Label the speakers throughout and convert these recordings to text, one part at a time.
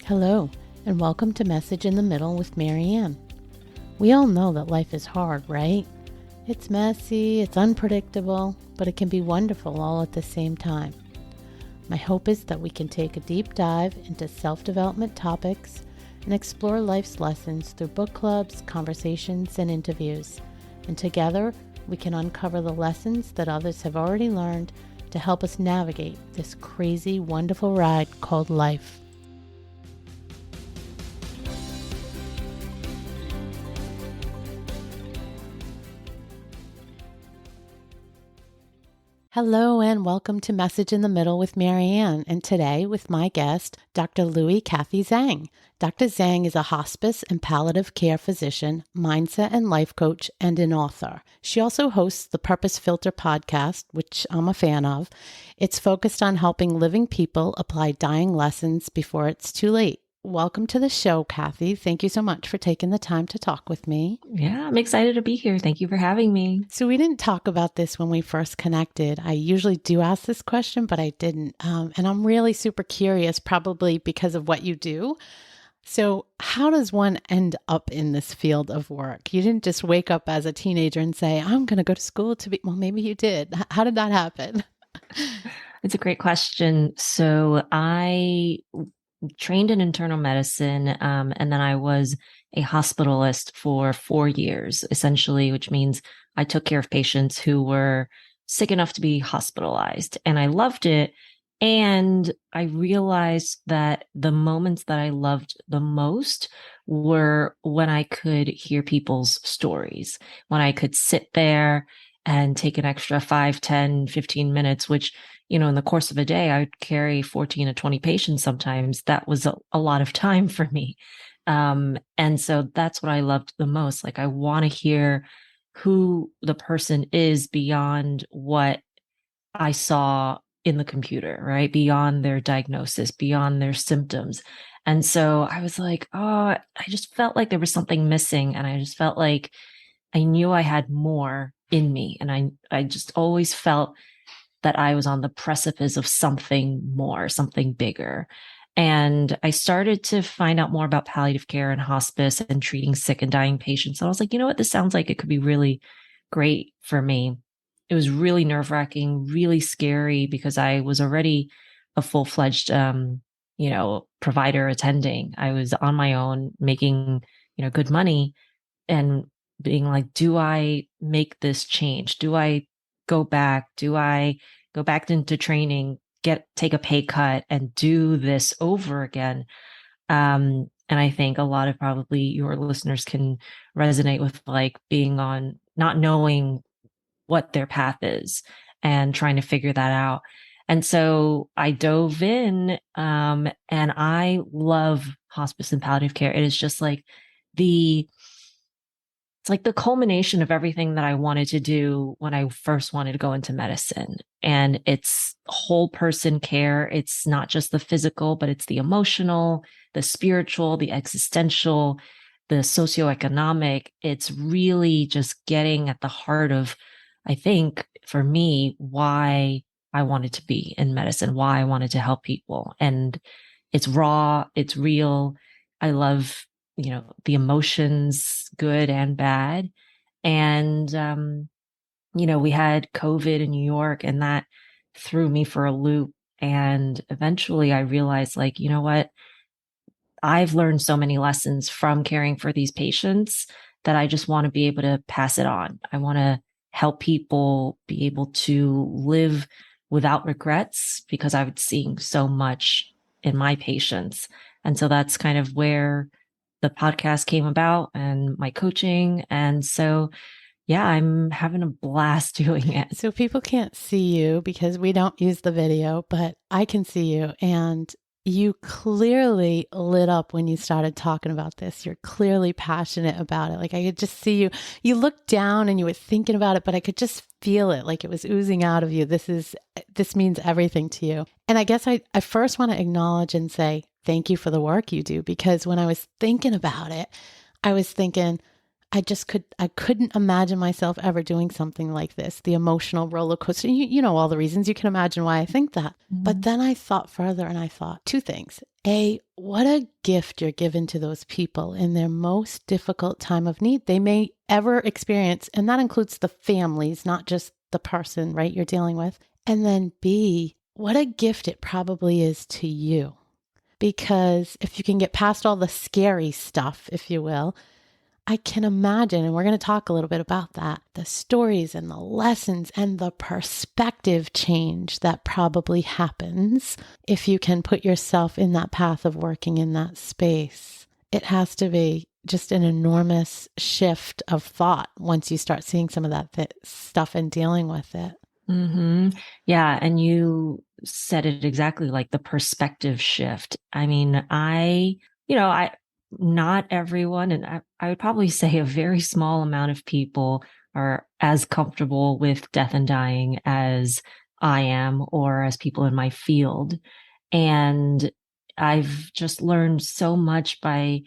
Speaker 1: Hello, and welcome to Message in the Middle with Marianne. We all know that life is hard, right? It's messy, it's unpredictable, but it can be wonderful all at the same time. My hope is that we can take a deep dive into self-development topics and explore life's lessons through book clubs, conversations, and interviews. And together, we can uncover the lessons that others have already learned to help us navigate this crazy, wonderful ride called life. Hello and welcome to Message in the Middle with Marianne, and today with my guest, Dr. Luyi Kathy Zhang. Dr. Zhang is a hospice and palliative care physician, mindset and life coach, and an author. She also hosts the Purpose Filter podcast, which I'm a fan of. It's focused on helping living people apply dying lessons before it's too late. Welcome to the show, Kathy. Thank you so much for taking the time to talk with me.
Speaker 2: Yeah, I'm excited to be here. Thank you for having me.
Speaker 1: So we didn't talk about this when we first connected. I usually do ask this question, but I didn't. And I'm really super curious, probably because of what you do. So how does one end up in this field of work? You didn't just wake up as a teenager and say, I'm going to go to school to be, well, maybe you did. How did that happen?
Speaker 2: It's a great question. So I trained in internal medicine, and then I was a hospitalist for 4 years, essentially, which means I took care of patients who were sick enough to be hospitalized. And I loved it. And I realized that the moments that I loved the most were when I could hear people's stories, when I could sit there and take an extra 5, 10, 15 minutes, which, in the course of a day, I would carry 14 to 20 patients sometimes. That was a lot of time for me. And so that's what I loved the most. Like, I want to hear who the person is beyond what I saw in the computer, right? Beyond their diagnosis, beyond their symptoms. And so I was like, oh, I just felt like there was something missing. And I just felt like I knew I had more in me. And I just always felt that I was on the precipice of something more, something bigger. And I started to find out more about palliative care and hospice and treating sick and dying patients. And I was like, you know what? This sounds like it could be really great for me. It was really nerve-wracking, really scary because I was already a full-fledged, provider attending. I was on my own making, good money and being like, do I make this change? Do I go back? Do I go back into training, take a pay cut and do this over again? And I think a lot of probably your listeners can resonate with like being on not knowing what their path is and trying to figure that out. And so I dove in, and I love hospice and palliative care. It is just like it's like the culmination of everything that I wanted to do when I first wanted to go into medicine. And it's whole person care. It's not just the physical, but it's the emotional, the spiritual, the existential, the socioeconomic. It's really just getting at the heart of, I think, for me, why I wanted to be in medicine, why I wanted to help people. And it's raw, it's real. I love the emotions, good and bad. And, we had COVID in New York and that threw me for a loop. And eventually I realized, like, you know what? I've learned so many lessons from caring for these patients that I just want to be able to pass it on. I want to help people be able to live without regrets because I was seeing so much in my patients. And so that's kind of where the podcast came about and my coaching. And so, yeah, I'm having a blast doing it.
Speaker 1: So people can't see you because we don't use the video, but I can see you. And you clearly lit up when you started talking about this. You're clearly passionate about it. Like I could just see you. You looked down and you were thinking about it, but I could just feel it. Like it was oozing out of you. This means everything to you. And I guess I first want to acknowledge and say, thank you for the work you do, because when I was thinking about it, I was thinking, I couldn't imagine myself ever doing something like this. The emotional roller coaster. You know all the reasons. You can imagine why I think that. But
Speaker 2: Mhm.
Speaker 1: then I thought further and I thought two things. A, what a gift you're given to those people in their most difficult time of need they may ever experience. And that includes the families, not just the person, right, you're dealing with. And then B, what a gift it probably is to you. Because if you can get past all the scary stuff, if you will, I can imagine, and we're going to talk a little bit about that, the stories and the lessons and the perspective change that probably happens if you can put yourself in that path of working in that space. It has to be just an enormous shift of thought once you start seeing some of that stuff and dealing with it.
Speaker 2: Hmm. Yeah. And you said it exactly, like the perspective shift. I mean, not everyone, and I would probably say a very small amount of people are as comfortable with death and dying as I am, or as people in my field. And I've just learned so much by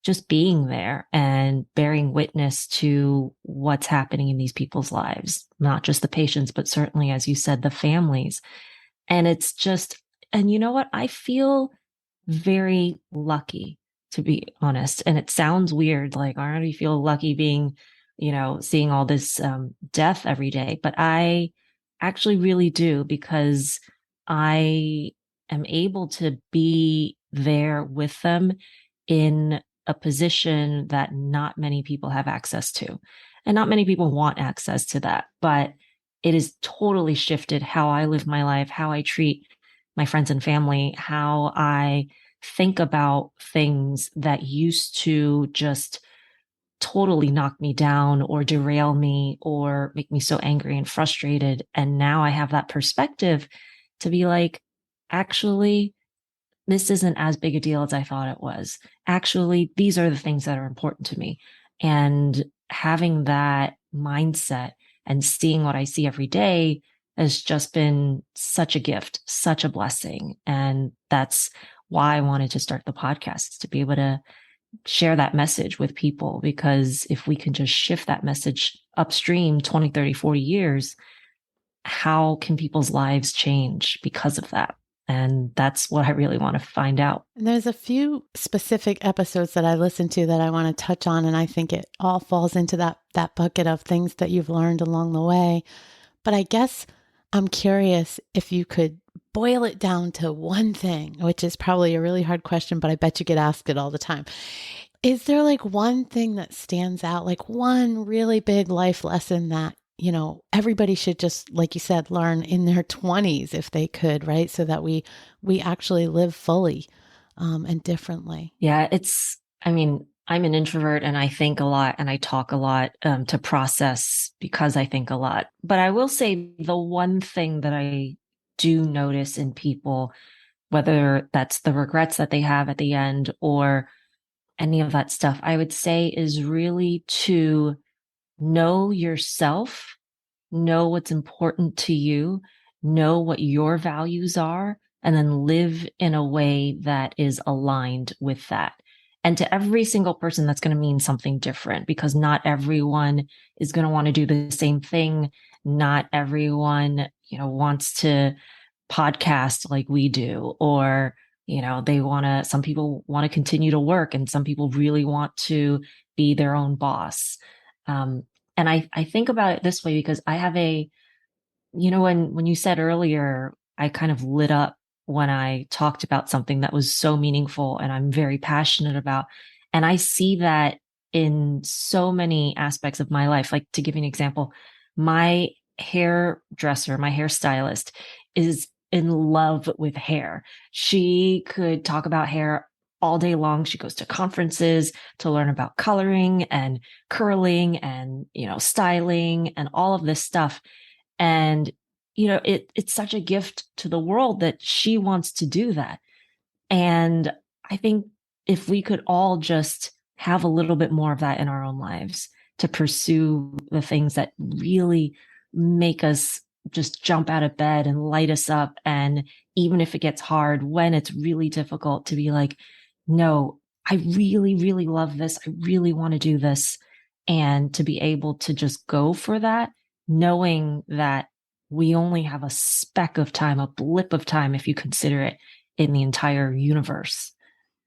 Speaker 2: just being there and bearing witness to what's happening in these people's lives, not just the patients, but certainly, as you said, the families. And it's just, and you know what? I feel very lucky, to be honest. And it sounds weird, like I already feel lucky being, seeing all this death every day, but I actually really do, because I am able to be there with them in a position that not many people have access to. And not many people want access to that, but it has totally shifted how I live my life, how I treat my friends and family, how I think about things that used to just totally knock me down or derail me or make me so angry and frustrated. And now I have that perspective to be like, actually, this isn't as big a deal as I thought it was. Actually, these are the things that are important to me. And having that mindset and seeing what I see every day has just been such a gift, such a blessing. And that's why I wanted to start the podcast, to be able to share that message with people. Because if we can just shift that message upstream 20, 30, 40 years, how can people's lives change because of that? And that's what I really want to find out.
Speaker 1: And there's a few specific episodes that I listened to that I want to touch on, and I think it all falls into that bucket of things that you've learned along the way. But I guess I'm curious if you could boil it down to one thing, which is probably a really hard question, but I bet you get asked it all the time. Is there like one thing that stands out, like one really big life lesson that, everybody should just, like you said, learn in their 20s if they could, right? So that we actually live fully and differently.
Speaker 2: Yeah, I mean, I'm an introvert and I think a lot and I talk a lot to process because I think a lot. But I will say the one thing that I do notice in people, whether that's the regrets that they have at the end or any of that stuff, I would say is really to know yourself, know what's important to you, know what your values are, and then live in a way that is aligned with that. And to every single person, that's going to mean something different, because not everyone is going to want to do the same thing. Not everyone, wants to podcast like we do, or, some people want to continue to work and some people really want to be their own boss. Um, and I think about it this way because I have when you said earlier, I kind of lit up when I talked about something that was so meaningful and I'm very passionate about. And I see that in so many aspects of my life. Like, to give you an example, my hairdresser, my hairstylist is in love with hair. She could talk about hair all day long. She goes to conferences to learn about coloring and curling and, styling and all of this stuff. And, it's such a gift to the world that she wants to do that. And I think if we could all just have a little bit more of that in our own lives, to pursue the things that really make us just jump out of bed and light us up. And even if it gets hard, when it's really difficult, to be like, no, I really, really love this. I really want to do this. And to be able to just go for that, knowing that we only have a speck of time, a blip of time, if you consider it, in the entire universe,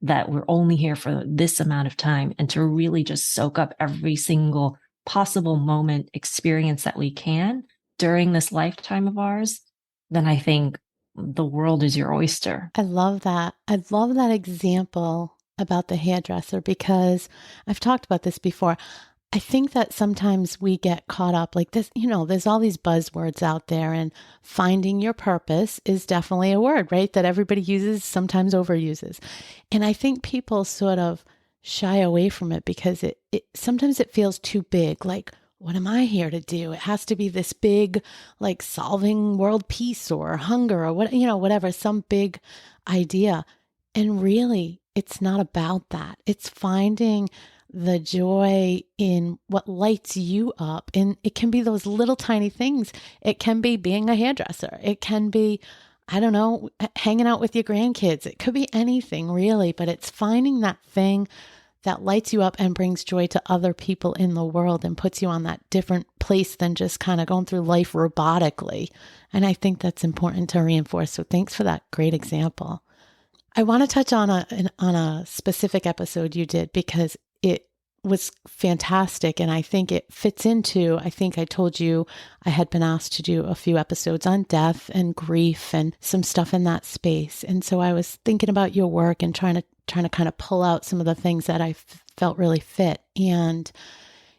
Speaker 2: that we're only here for this amount of time, and to really just soak up every single possible moment experience that we can during this lifetime of ours, then I think the world is your oyster.
Speaker 1: I love that. I love that example about the hairdresser because I've talked about this before. I think that sometimes we get caught up like this, there's all these buzzwords out there, and finding your purpose is definitely a word, right? That everybody uses, sometimes overuses. And I think people sort of shy away from it because it sometimes it feels too big. Like, what am I here to do? It has to be this big, like solving world peace or hunger or whatever, some big idea. And really, it's not about that. It's finding the joy in what lights you up. And it can be those little tiny things. It can be being a hairdresser. It can be, I don't know, hanging out with your grandkids. It could be anything really, but it's finding that thing that lights you up and brings joy to other people in the world and puts you on that different place than just kind of going through life robotically. And I think that's important to reinforce. So thanks for that great example. I want to touch on a specific episode you did because it was fantastic, and I think it fits into, I think I told you I had been asked to do a few episodes on death and grief and some stuff in that space. And so I was thinking about your work and trying to kind of pull out some of the things that I felt really fit. And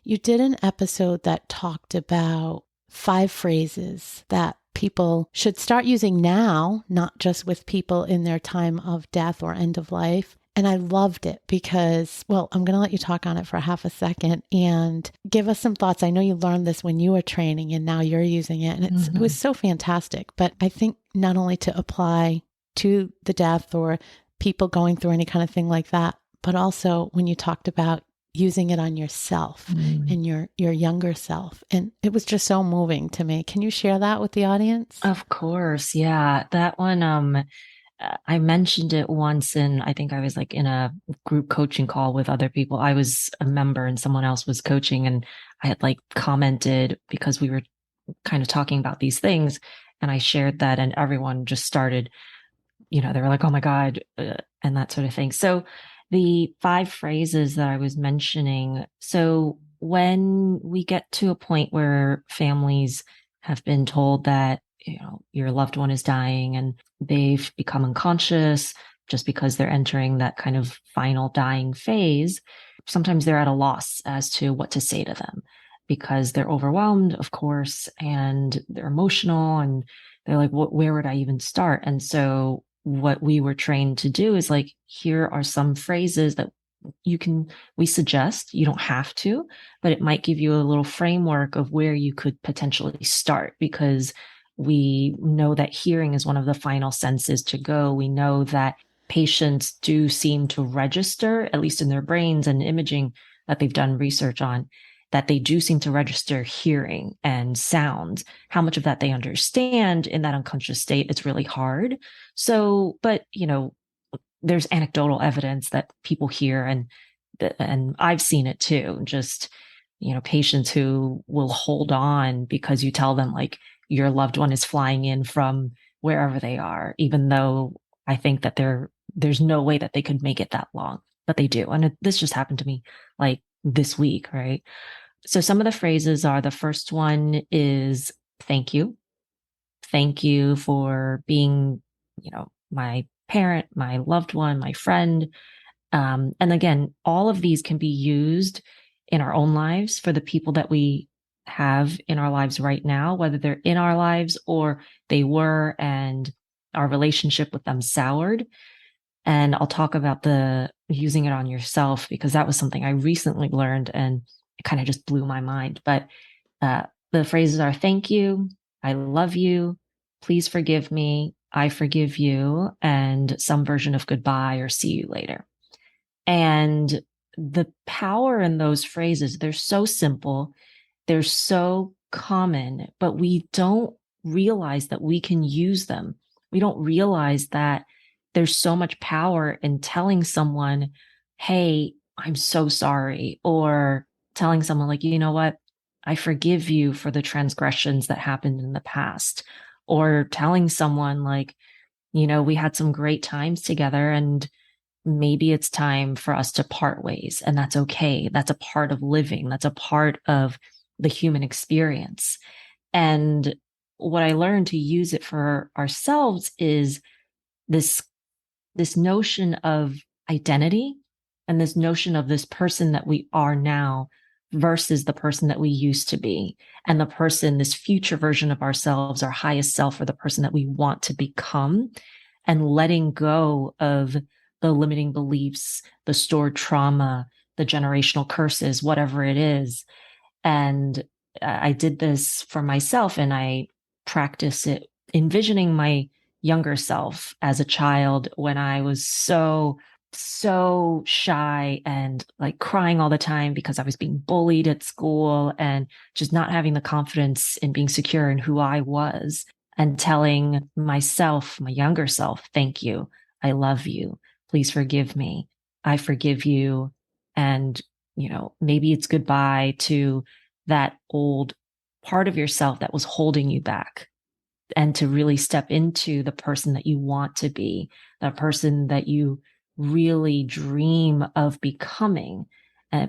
Speaker 1: you did an episode that talked about 5 phrases that people should start using now, not just with people in their time of death or end of life. And I loved it because, well, I'm going to let you talk on it for half a second and give us some thoughts. I know you learned this when you were training and now you're using it, and it was so fantastic. But I think not only to apply to the death or people going through any kind of thing like that, but also when you talked about using it on yourself and your younger self. And it was just so moving to me. Can you share that with the audience?
Speaker 2: Of course. Yeah. That one, I mentioned it once, and I think I was like in a group coaching call with other people. I was a member and someone else was coaching, and I had like commented because we were kind of talking about these things, and I shared that, and everyone just started, they were like, oh my God, and that sort of thing. So the 5 phrases that I was mentioning. So when we get to a point where families have been told that, your loved one is dying and they've become unconscious just because they're entering that kind of final dying phase, sometimes they're at a loss as to what to say to them because they're overwhelmed, of course, and they're emotional, and they're like, where would I even start? And so what we were trained to do is like, here are some phrases that we suggest, you don't have to, but it might give you a little framework of where you could potentially start, because we know that hearing is one of the final senses to go. We know that patients do seem to register, at least in their brains and imaging that they've done research on, that they do seem to register hearing and sounds. How much of that they understand in that unconscious state, it's really hard. So, but, there's anecdotal evidence that people hear, and I've seen it too. Just, patients who will hold on because you tell them like your loved one is flying in from wherever they are, even though I think that there's no way that they could make it that long, but they do. And this just happened to me like this week, right? So some of the phrases are, the first one is thank you. Thank you for being, my parent, my loved one, my friend. And again, all of these can be used in our own lives for the people that we have in our lives right now, whether they're in our lives or they were and our relationship with them soured. And I'll talk about the using it on yourself, because that was something I recently learned and it kind of just blew my mind. But the phrases are thank you, I love you, please forgive me, I forgive you, and some version of goodbye or see you later. And the power in those phrases, they're so simple, they're so common, but we don't realize that we can use them. We don't realize that there's so much power in telling someone, hey, I'm so sorry, or telling someone like, you know what, I forgive you for the transgressions that happened in the past, or telling someone like, we had some great times together and maybe it's time for us to part ways. And that's okay. That's a part of living. That's a part of the human experience. And what I learned to use it for ourselves is this this notion of identity and this notion of this person that we are now versus the person that we used to be, and the person, this future version of ourselves, our highest self, or the person that we want to become, and letting go of the limiting beliefs, the stored trauma, the generational curses, whatever it is. And I did this for myself, and I practice it envisioning my younger self as a child when I was so shy and like crying all the time because I was being bullied at school and just not having the confidence in being secure in who I was, and telling myself, my younger self, thank you. I love you. Please forgive me. I forgive you. And, maybe it's goodbye to that old part of yourself that was holding you back, and to really step into the person that you want to be, the person that you really dream of becoming,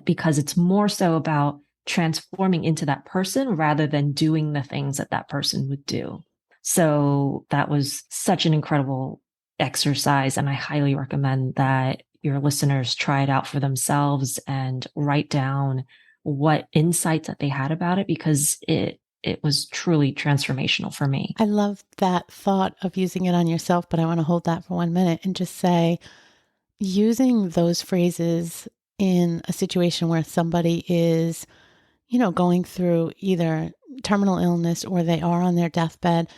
Speaker 2: because it's more so about transforming into that person rather than doing the things that that person would do. So that was such an incredible exercise. And I highly recommend that your listeners try it out for themselves and write down what insights that they had about it, because it was truly transformational for me.
Speaker 1: I love that thought of using it on yourself, but I want to hold that for 1 minute and just say, using those phrases in a situation where somebody is, going through either terminal illness or they are on their deathbed,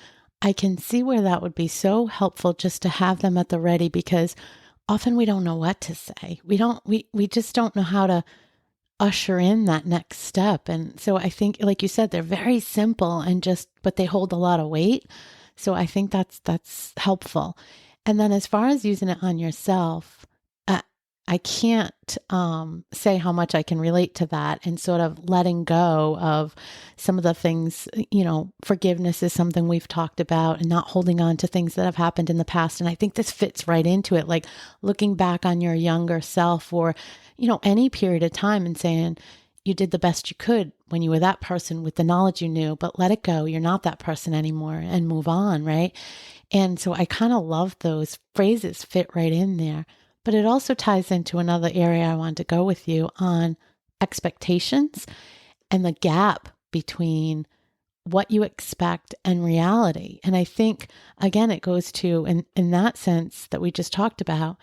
Speaker 1: I can see where that would be so helpful just to have them at the ready, because often we don't know what to say. We just don't know how to usher in that next step. And so I think, like you said, they're very simple and but they hold a lot of weight. So I think that's helpful. And then as far as using it on yourself, uh, I can't say how much I can relate to that, and sort of letting go of some of the things. Forgiveness is something we've talked about, and not holding on to things that have happened in the past. And I think this fits right into it, like looking back on your younger self, or any period of time, and saying you did the best you could when you were that person with the knowledge you knew, but let it go. You're not that person anymore, and move on, right? And so I kind of love those phrases, fit right in there. But it also ties into another area I wanted to go with you on: expectations and the gap between what you expect and reality. And I think, again, it goes to, in that sense that we just talked about,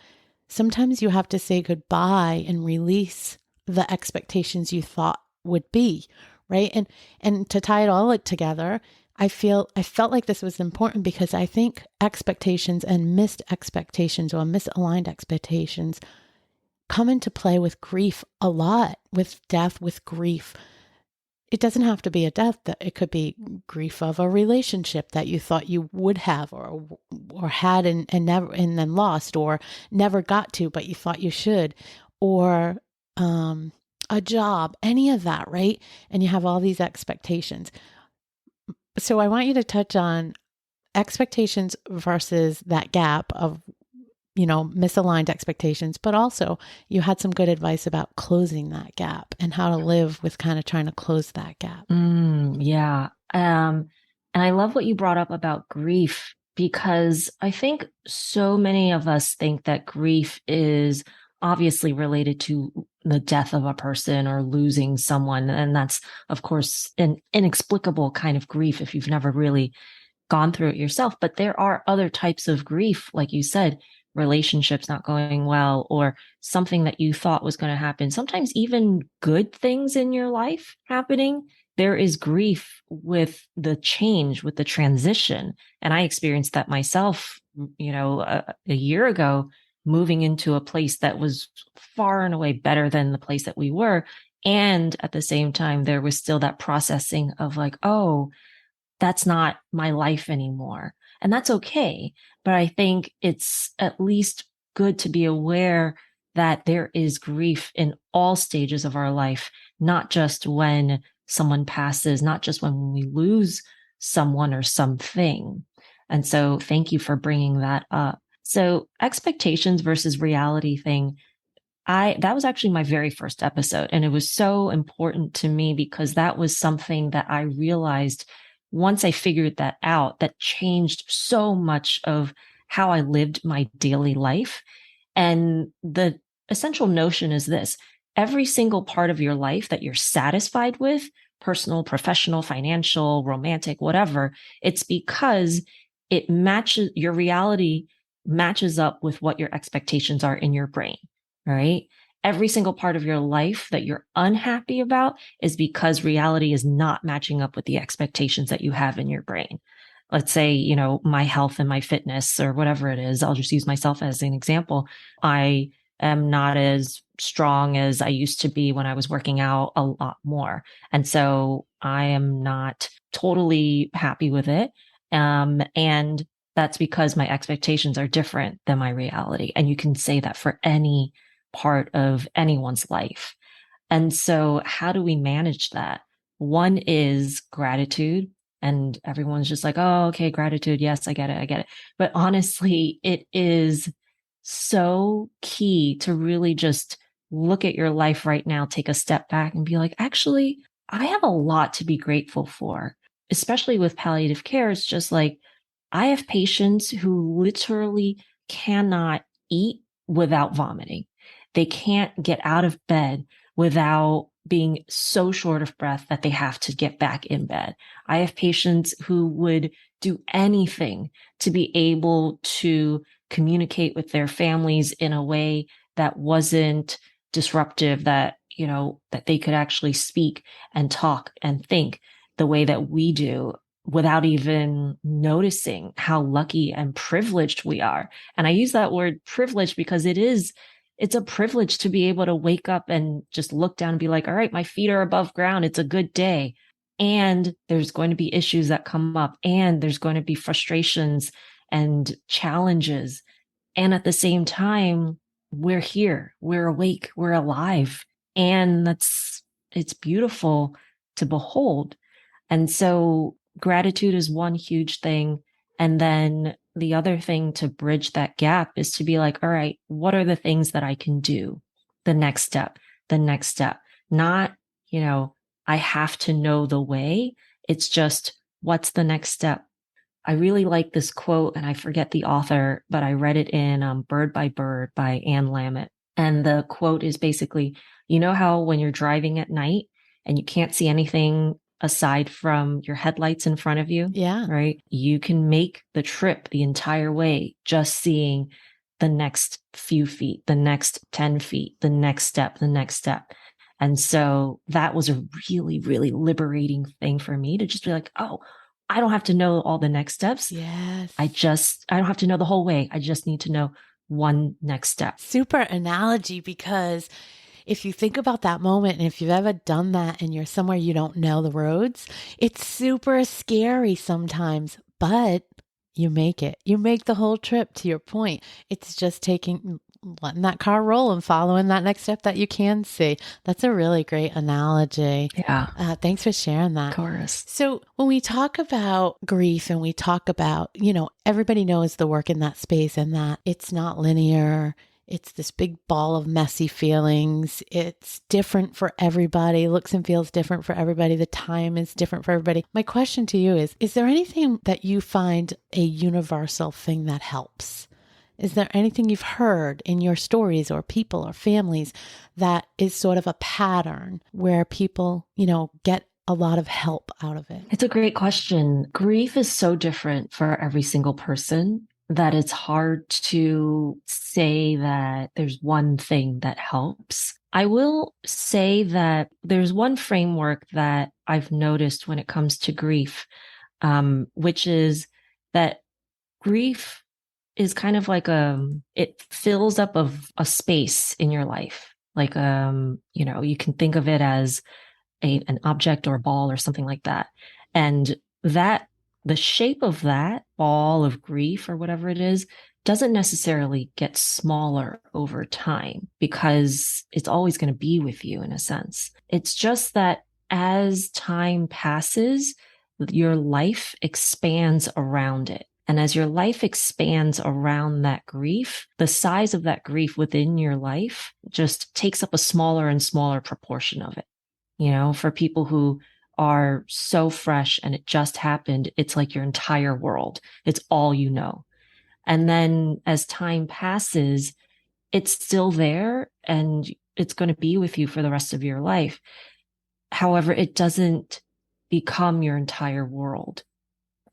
Speaker 1: sometimes you have to say goodbye and release the expectations you thought would be, right? And to tie it all together, I felt like this was important, because I think expectations and missed expectations, or misaligned expectations, come into play with grief a lot, with death, with grief. It doesn't have to be a death; that it could be grief of a relationship that you thought you would have, or had, and never, and then lost, or never got to, but you thought you should, or a job, any of that, right? And you have all these expectations. So I want you to touch on expectations versus that gap of, misaligned expectations, but also you had some good advice about closing that gap and how to live with kind of trying to close that gap.
Speaker 2: Yeah. And I love what you brought up about grief, because I think so many of us think that grief is obviously related to the death of a person or losing someone. And that's, of course, an inexplicable kind of grief if you've never really gone through it yourself. But there are other types of grief, like you said, relationships not going well, or something that you thought was going to happen. Sometimes even good things in your life happening. There is grief with the change, with the transition. And I experienced that myself, a year ago, moving into a place that was far and away better than the place that we were. And at the same time, there was still that processing of like, oh, that's not my life anymore. And that's okay. But I think it's at least good to be aware that there is grief in all stages of our life, not just when someone passes, not just when we lose someone or something. And so thank you for bringing that up. So expectations versus reality thing, that was actually my very first episode. And it was so important to me because that was something that I realized once I figured that out, that changed so much of how I lived my daily life. And the essential notion is this: every single part of your life that you're satisfied with, personal, professional, financial, romantic, whatever, it's because it matches your reality, matches up with what your expectations are in your brain, right? Every single part of your life that you're unhappy about is because reality is not matching up with the expectations that you have in your brain. Let's say, my health and my fitness or whatever it is. I'll just use myself as an example. I am not as strong as I used to be when I was working out a lot more. And so I am not totally happy with it. And that's because my expectations are different than my reality. And you can say that for any part of anyone's life. And so how do we manage that? One is gratitude. And everyone's just like, oh, okay, gratitude. Yes, I get it. I get it. But honestly, it is so key to really just look at your life right now, take a step back and be like, actually, I have a lot to be grateful for, especially with palliative care. It's just like, I have patients who literally cannot eat without vomiting. They can't get out of bed without being so short of breath that they have to get back in bed. I have patients who would do anything to be able to communicate with their families in a way that wasn't disruptive, that they could actually speak and talk and think the way that we do without even noticing how lucky and privileged we are. And I use that word privilege because it's a privilege to be able to wake up and just look down and be like, all right, my feet are above ground. It's a good day. And there's going to be issues that come up, and there's going to be frustrations and challenges. And at the same time, we're here, we're awake, we're alive. And it's beautiful to behold. And so gratitude is one huge thing. And then the other thing to bridge that gap is to be like, all right, what are the things that I can do? The next step, the next step, not, I have to know the way. It's just, what's the next step? I really like this quote, and I forget the author, but I read it in Bird by Bird by Anne Lamott. And the quote is basically, you know how when you're driving at night and you can't see anything aside from your headlights in front of you,
Speaker 1: Yeah.
Speaker 2: right? You can make the trip the entire way just seeing the next few feet, the next 10 feet, the next step, the next step. And so that was a really, really liberating thing for me to just be like, oh, I don't have to know all the next steps.
Speaker 1: Yes.
Speaker 2: I don't have to know the whole way. I just need to know one next step.
Speaker 1: Super analogy, because if you think about that moment, and if you've ever done that and you're somewhere you don't know the roads, it's super scary sometimes, but you make it. You make the whole trip, to your point. It's just letting that car roll and following that next step that you can see. That's a really great analogy.
Speaker 2: Yeah.
Speaker 1: Thanks for sharing that.
Speaker 2: Of course.
Speaker 1: So when we talk about grief and we talk about, everybody knows the work in that space and that it's not linear. It's this big ball of messy feelings. It's different for everybody. Looks and feels different for everybody. The time is different for everybody. My question to you is there anything that you find a universal thing that helps? Is there anything you've heard in your stories or people or families that is sort of a pattern where people, get a lot of help out of it?
Speaker 2: It's a great question. Grief is so different for every single person that it's hard to say that there's one thing that helps. I will say that there's one framework that I've noticed when it comes to grief, which is that grief is kind of like it fills up a space in your life. Like, you can think of it as an object or a ball or something like that. And the shape of that ball of grief or whatever it is doesn't necessarily get smaller over time because it's always going to be with you in a sense. It's just that as time passes, your life expands around it. And as your life expands around that grief, the size of that grief within your life just takes up a smaller and smaller proportion of it. For people who are so fresh and it just happened, it's like your entire world. It's all you know. And then as time passes, it's still there and it's going to be with you for the rest of your life. However, it doesn't become your entire world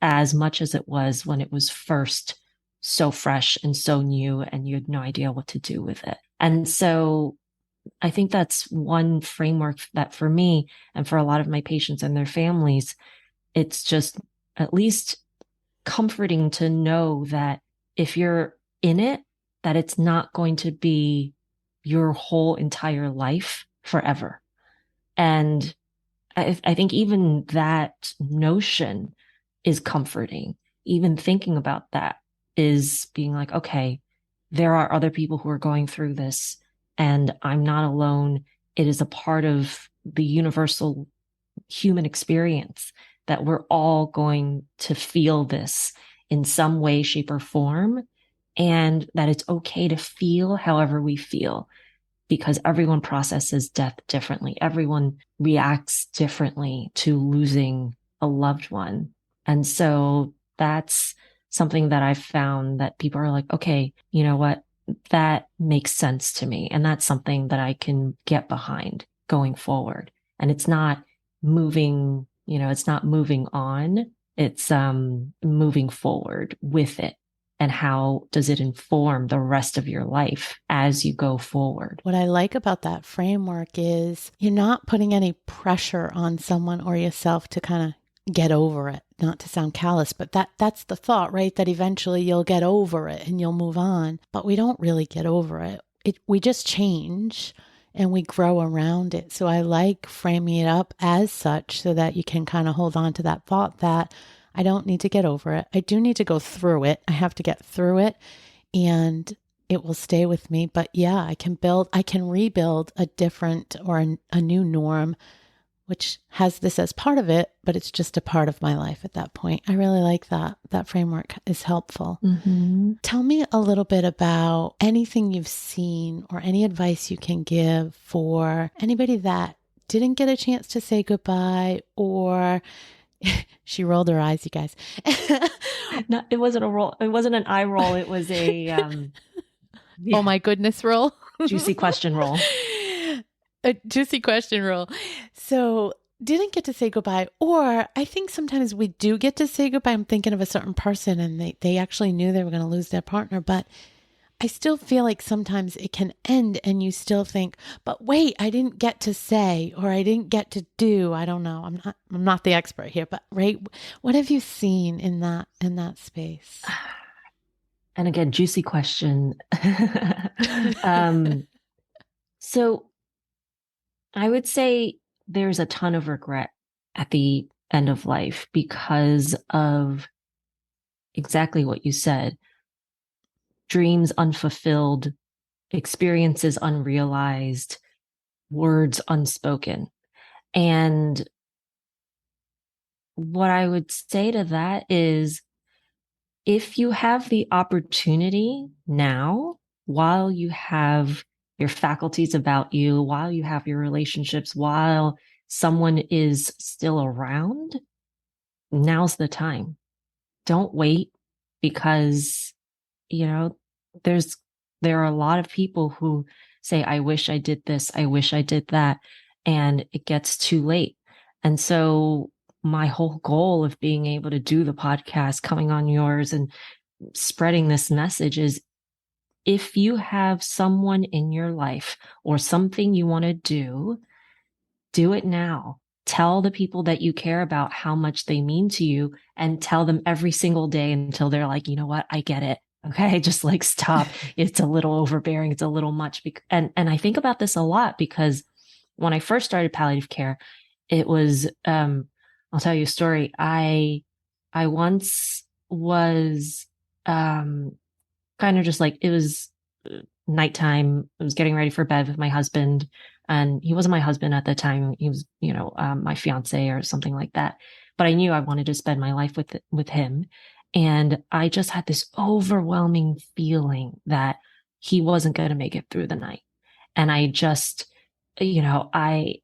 Speaker 2: as much as it was when it was first so fresh and so new and you had no idea what to do with it. And so I think that's one framework that for me and for a lot of my patients and their families, it's just at least comforting to know that if you're in it, that it's not going to be your whole entire life forever. And I think even that notion is comforting. Even thinking about that is being like, okay, there are other people who are going through this and I'm not alone. It is a part of the universal human experience that we're all going to feel this in some way, shape, or form, and that it's okay to feel however we feel because everyone processes death differently. Everyone reacts differently to losing a loved one. And so that's something that I've found that people are like, okay, you know what? That makes sense to me. And that's something that I can get behind going forward. And it's not moving, it's not moving on. It's moving forward with it. And how does it inform the rest of your life as you go forward?
Speaker 1: What I like about that framework is you're not putting any pressure on someone or yourself to kind of get over it. Not to sound callous, but that's the thought, right? That eventually you'll get over it and you'll move on. But we don't really get over it. We just change and we grow around it. So I like framing it up as such so that you can kind of hold on to that thought that I don't need to get over it. I do need to go through it. I have to get through it and it will stay with me. But yeah, I can rebuild a different or a new norm, which has this as part of it, but it's just a part of my life at that point. I really like that. That framework is helpful.
Speaker 2: Mm-hmm.
Speaker 1: Tell me a little bit about anything you've seen or any advice you can give for anybody that didn't get a chance to say goodbye or she rolled her eyes, you guys.
Speaker 2: No, it wasn't a roll. It wasn't an eye roll. It was a
Speaker 1: Oh my goodness roll.
Speaker 2: juicy question roll.
Speaker 1: A juicy question roll. So didn't get to say goodbye, or I think sometimes we do get to say goodbye. I'm thinking of a certain person and they actually knew they were going to lose their partner, but I still feel like sometimes it can end and you still think, but wait, I didn't get to say, or I didn't get to do. I don't know. I'm not the expert here, but right. What have you seen in that space?
Speaker 2: And again, juicy question. So I would say there's a ton of regret at the end of life because of exactly what you said. Dreams unfulfilled, experiences unrealized, words unspoken. And what I would say to that is if you have the opportunity now, while you have your faculties about you, while you have your relationships, while someone is still around, now's the time. Don't wait because, you know, there's, there are a lot of people who say, I wish I did this. I wish I did that. And it gets too late. And so my whole goal of being able to do the podcast, coming on yours and spreading this message is if you have someone in your life or something you want to do it now. Tell the people that you care about how much they mean to you and tell them every single day until they're like, you know what? I get it. Okay. Just like stop. It's a little overbearing. It's a little much. And I think about this a lot because when I first started palliative care, it was, I'll tell you a story. I once was, kind of just like it was nighttime. I was getting ready for bed with my husband, and he wasn't my husband at the time. He was, my fiance or something like that. But I knew I wanted to spend my life with him, and I just had this overwhelming feeling that he wasn't going to make it through the night. And I just, I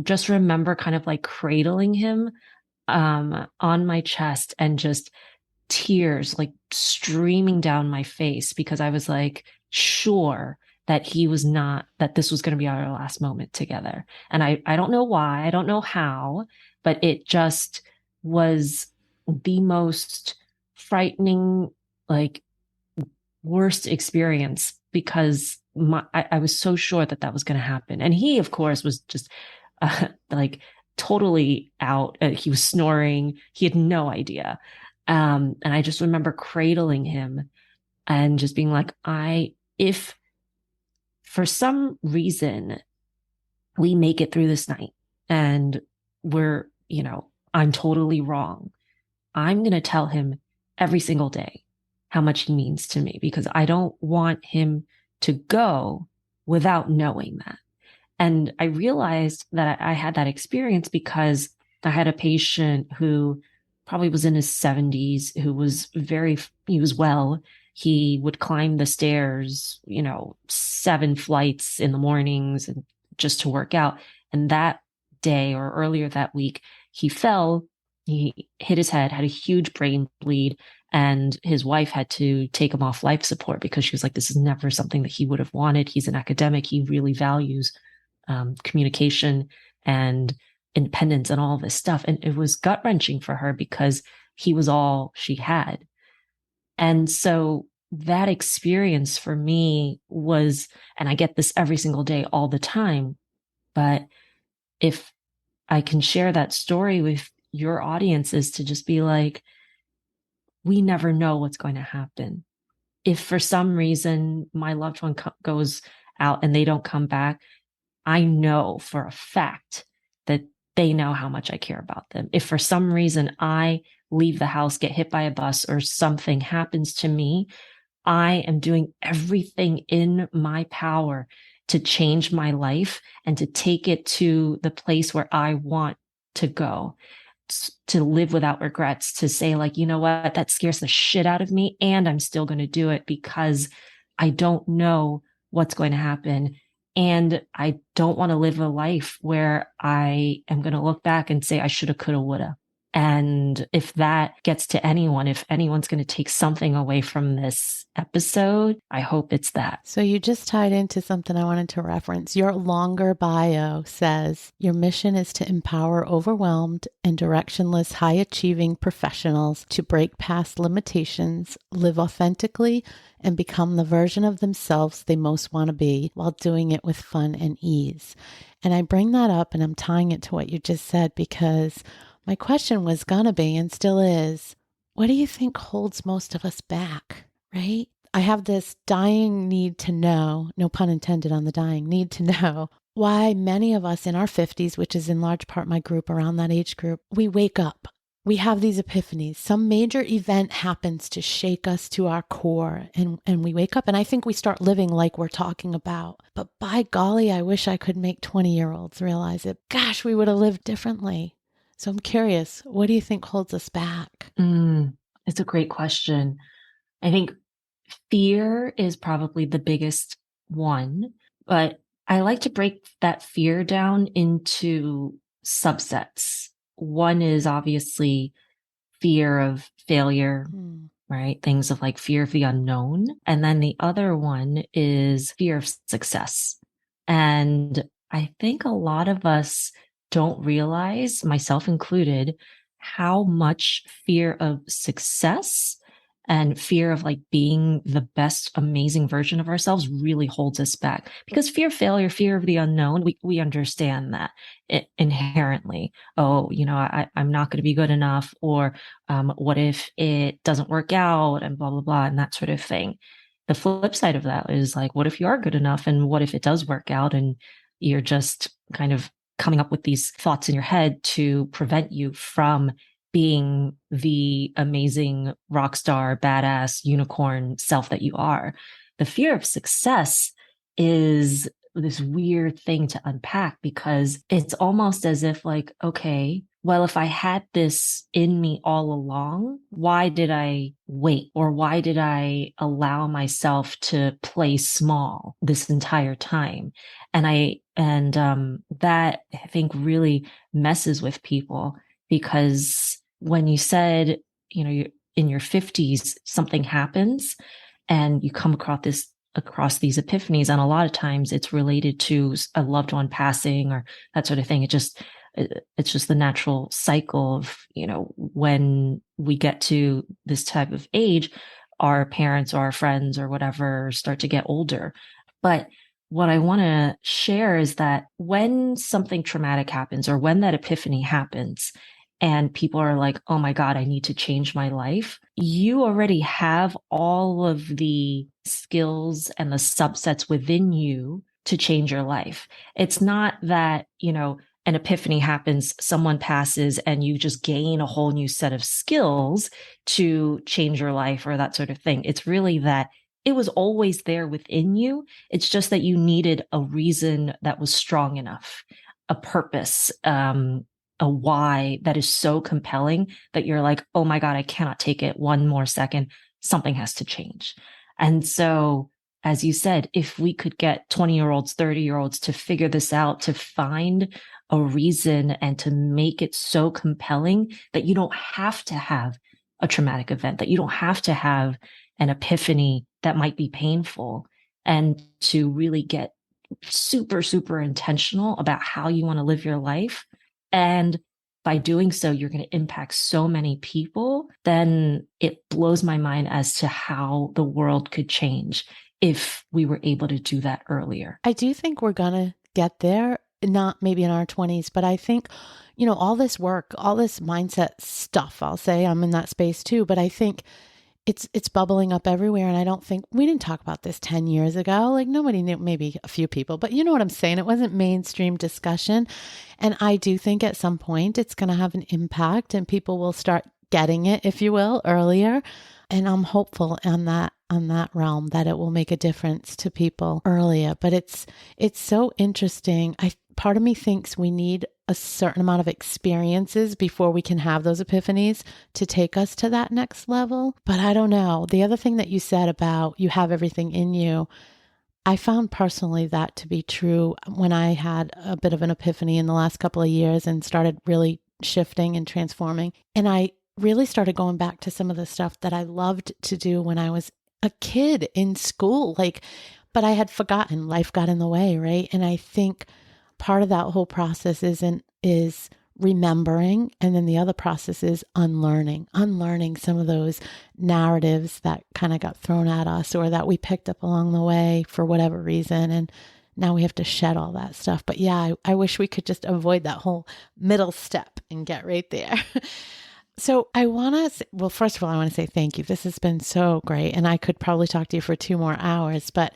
Speaker 2: just remember kind of like cradling him on my chest and just tears like streaming down my face because I was like sure that that this was going to be our last moment together. And I don't know why, I don't know how, but it just was the most frightening, like worst experience because I was so sure that that was going to happen. And he, of course, was just like totally out. He was snoring. He had no idea. And I just remember cradling him and just being like, if for some reason we make it through this night and I'm totally wrong, I'm going to tell him every single day how much he means to me because I don't want him to go without knowing that. And I realized that I had that experience because I had a patient who probably was in his 70s, he was well. He would climb the stairs, 7 flights in the mornings and just to work out. And that day or earlier that week, he fell, he hit his head, had a huge brain bleed, and his wife had to take him off life support because she was like, this is never something that he would have wanted. He's an academic. He really values communication and independence and all this stuff. And it was gut wrenching for her because he was all she had. And so that experience for me was, and I get this every single day, all the time. But if I can share that story with your audiences to just be like, we never know what's going to happen. If for some reason my loved one goes out and they don't come back, I know for a fact that they know how much I care about them. If for some reason I leave the house, get hit by a bus, or something happens to me, I am doing everything in my power to change my life and to take it to the place where I want to go, to live without regrets, to say, like, you know what, that scares the shit out of me. And I'm still going to do it because I don't know what's going to happen. And I don't want to live a life where I am going to look back and say, I shoulda, coulda, woulda. And if that gets to anyone, if anyone's going to take something away from this episode, I hope it's that.
Speaker 1: So you just tied into something I wanted to reference. Your longer bio says your mission is to empower overwhelmed and directionless, high-achieving professionals to break past limitations, live authentically, and become the version of themselves they most want to be while doing it with fun and ease. And I bring that up and I'm tying it to what you just said because my question was going to be and still is, what do you think holds most of us back, right? I have this dying need to know, no pun intended on the dying, need to know why many of us in our 50s, which is in large part my group, around that age group, we wake up. We have these epiphanies. Some major event happens to shake us to our core and we wake up and I think we start living like we're talking about. But by golly, I wish I could make 20-year-olds realize it. Gosh, we would have lived differently. So I'm curious, what do you think holds us back?
Speaker 2: It's a great question. I think fear is probably the biggest one, but I like to break that fear down into subsets. One is obviously fear of failure, right? Things of like fear of the unknown. And then the other one is fear of success. And I think a lot of us don't realize, myself included, how much fear of success and fear of like being the best amazing version of ourselves really holds us back. Because fear of failure, fear of the unknown, we understand that inherently. Oh, I'm not going to be good enough, or what if it doesn't work out, and blah blah blah, and that sort of thing. The flip side of that is like, what if you are good enough, and what if it does work out, and you're just kind of coming up with these thoughts in your head to prevent you from being the amazing rock star, badass, unicorn self that you are. The fear of success is this weird thing to unpack because it's almost as if, like, okay, well, if I had this in me all along, why did I wait? Or why did I allow myself to play small this entire time? That I think really messes with people because when you said, you're in your 50s, something happens and you come across these epiphanies, and a lot of times it's related to a loved one passing or that sort of thing. It's just the natural cycle of, when we get to this type of age, our parents or our friends or whatever start to get older. But what I want to share is that when something traumatic happens or when that epiphany happens, and people are like, oh my God, I need to change my life, you already have all of the skills and the subsets within you to change your life. It's not that, an epiphany happens, someone passes, and you just gain a whole new set of skills to change your life or that sort of thing. It's really that it was always there within you. It's just that you needed a reason that was strong enough, a purpose, a why that is so compelling that you're like, oh my God, I cannot take it one more second. Something has to change. And so, as you said, if we could get 20-year-olds, 30-year-olds to figure this out, to find a reason and to make it so compelling that you don't have to have a traumatic event, that you don't have to have an epiphany that might be painful, and to really get super, super intentional about how you want to live your life. And by doing so, you're going to impact so many people. Then it blows my mind as to how the world could change if we were able to do that earlier.
Speaker 1: I do think we're going to get there, not maybe in our 20s, but I think, all this work, all this mindset stuff, I'll say I'm in that space too, but I think it's bubbling up everywhere. And I don't think we didn't talk about this 10 years ago. Like nobody knew, maybe a few people, but you know what I'm saying? It wasn't mainstream discussion. And I do think at some point it's going to have an impact and people will start getting it, if you will, earlier. And I'm hopeful on that realm that it will make a difference to people earlier. But it's so interesting. Part of me thinks we need a certain amount of experiences before we can have those epiphanies to take us to that next level. But I don't know. The other thing that you said about you have everything in you, I found personally that to be true when I had a bit of an epiphany in the last couple of years and started really shifting and transforming. And I really started going back to some of the stuff that I loved to do when I was a kid in school, but I had forgotten. Life got in the way, right? And I think part of that whole process is remembering. And then the other process is unlearning some of those narratives that kind of got thrown at us or that we picked up along the way for whatever reason. And now we have to shed all that stuff. But yeah, I wish we could just avoid that whole middle step and get right there. So first of all, I want to say thank you. This has been so great. And I could probably talk to you for 2 more hours, but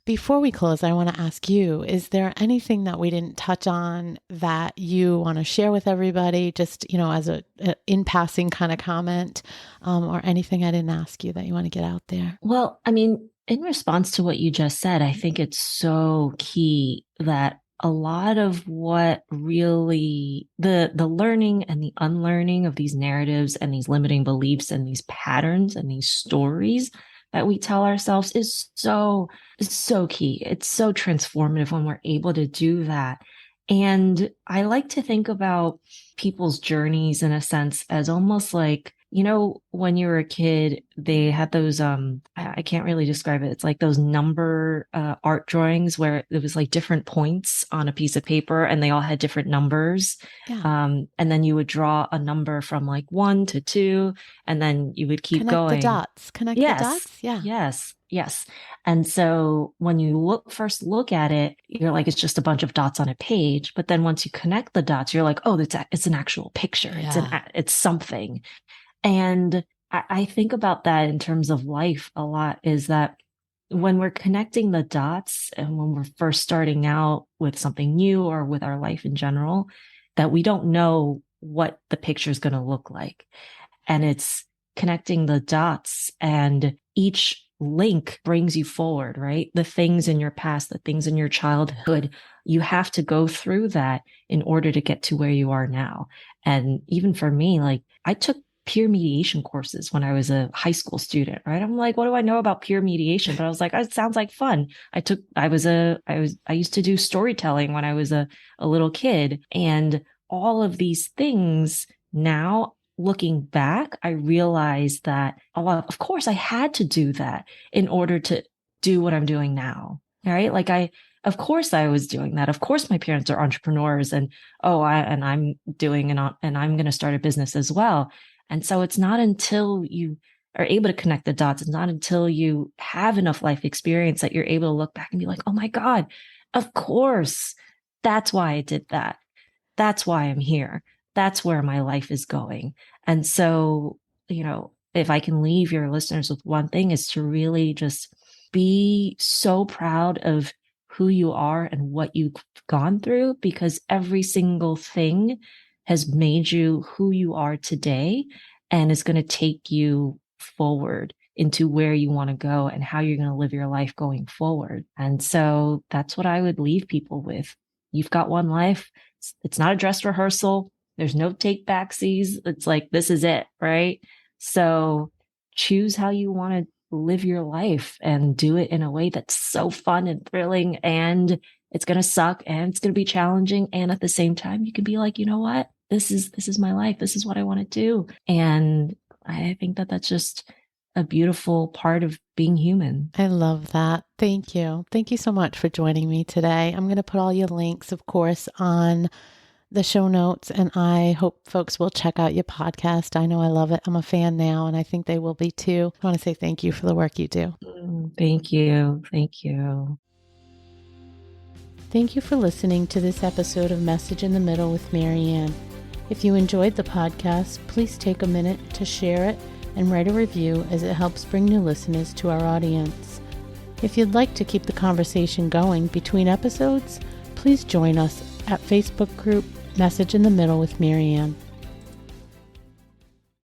Speaker 1: before we close, I want to ask you, is there anything that we didn't touch on that you want to share with everybody, just, as a in passing kind of comment, or anything I didn't ask you that you want to get out there?
Speaker 2: Well, I mean, in response to what you just said, I think it's so key that a lot of what really the learning and the unlearning of these narratives and these limiting beliefs and these patterns and these stories that we tell ourselves is so key. It's so transformative when we're able to do that. And I like to think about people's journeys in a sense as almost like, when you were a kid, they had those, I can't really describe it. It's like those number art drawings where it was like different points on a piece of paper and they all had different numbers.
Speaker 1: Yeah.
Speaker 2: And then you would draw a number from like 1 to 2, and then you would keep going.
Speaker 1: Connect the dots. Yeah.
Speaker 2: Yes. And so when you first look at it, you're like, it's just a bunch of dots on a page. But then once you connect the dots, you're like, oh, it's an actual picture.
Speaker 1: Yeah.
Speaker 2: It's something. And I think about that in terms of life a lot, is that when we're connecting the dots and when we're first starting out with something new or with our life in general, that we don't know what the picture is going to look like. And it's connecting the dots, and each link brings you forward, right? The things in your past, the things in your childhood, you have to go through that in order to get to where you are now. And even for me, like I took peer mediation courses when I was a high school student, right? I'm like, what do I know about peer mediation? But I was like, oh, it sounds like fun. I used to do storytelling when I was a little kid, and all of these things now, looking back, I realized that, oh, of course I had to do that in order to do what I'm doing now. Right. Like of course I was doing that. Of course my parents are entrepreneurs, and I'm doing and I'm going to start a business as well. And so it's not until you are able to connect the dots, it's not until you have enough life experience that you're able to look back and be like, oh my God, of course, that's why I did that. That's why I'm here. That's where my life is going. And so, if I can leave your listeners with one thing, is to really just be so proud of who you are and what you've gone through, because every single thing has made you who you are today and is going to take you forward into where you want to go and how you're going to live your life going forward. And so that's what I would leave people with. You've got one life. It's not a dress rehearsal. There's no take backsies. It's like, this is it, right? So choose how you want to live your life and do it in a way that's so fun and thrilling, and it's going to suck and it's going to be challenging. And at the same time, you can be like, you know what? This is my life. This is what I want to do. And I think that that's just a beautiful part of being human.
Speaker 1: I love that. Thank you. Thank you so much for joining me today. I'm going to put all your links, of course, on the show notes, and I hope folks will check out your podcast. I know I love it. I'm a fan now, and I think they will be too. I want to say thank you for the work you do.
Speaker 2: Thank you. Thank you.
Speaker 1: Thank you for listening to this episode of Message in the Middle with Marianne. If you enjoyed the podcast, please take a minute to share it and write a review, as it helps bring new listeners to our audience. If you'd like to keep the conversation going between episodes, please join us at Facebook group Message in the Middle with Marianne.